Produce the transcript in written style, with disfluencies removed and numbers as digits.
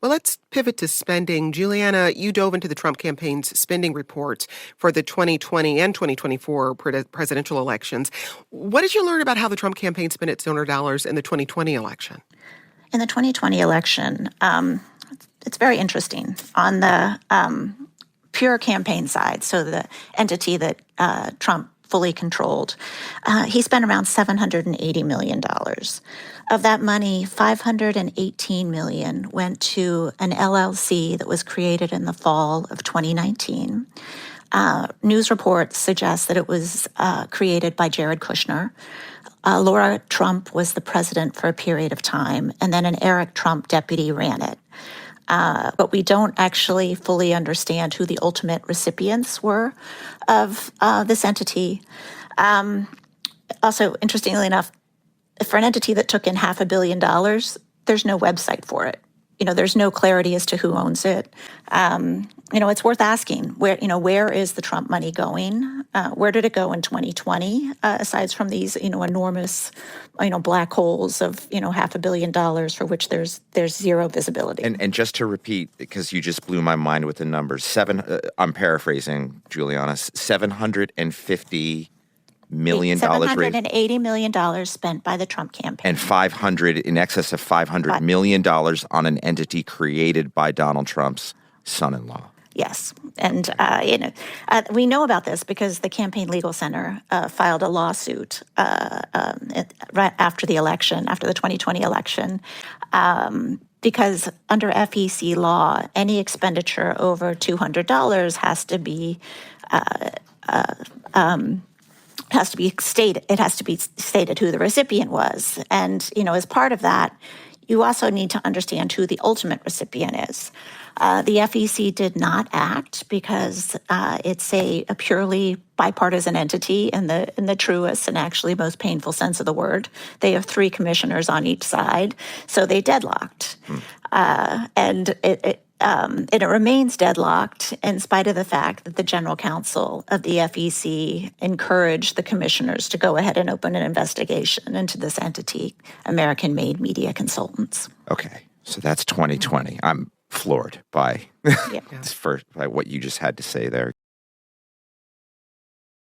Well, let's pivot to spending. Juliana, you dove into the Trump campaign's spending reports for the 2020 and 2024 presidential elections. What did you learn about how the Trump campaign spent its donor dollars in the 2020 election? In the 2020 election, it's very interesting. On the pure campaign side, so the entity that Trump fully controlled, he spent around $780 million. Of that money, $518 million went to an LLC that was created in the fall of 2019. News reports suggest that it was created by Jared Kushner. Laura Trump was the president for a period of time, and then an Eric Trump deputy ran it. But we don't actually fully understand who the ultimate recipients were of this entity. Also, interestingly enough, for an entity that took in $500 million, there's no website for it. There's no clarity as to who owns it. It's worth asking where is the Trump money going? Where did it go in 2020? Aside from these, enormous, black holes of, $500 million for which there's zero visibility. And just to repeat, because you just blew my mind with the numbers, I'm paraphrasing, Juliana, $750 million $780 million spent by the Trump campaign. And in excess of $500 million on an entity created by Donald Trump's son-in-law. Yes. And, we know about this because the Campaign Legal Center filed a lawsuit right after the election, after the 2020 election, because under FEC law, any expenditure over $200 has to be stated. It has to be stated who the recipient was. And, as part of that, you also need to understand who the ultimate recipient is. The FEC did not act because it's a purely bipartisan entity in the truest and actually most painful sense of the word. They have 3 commissioners on each side, so they deadlocked. And it remains deadlocked in spite of the fact that the general counsel of the FEC encouraged the commissioners to go ahead and open an investigation into this entity, American-made media consultants. Okay, so that's 2020. I'm floored by Yeah. by what you just had to say there.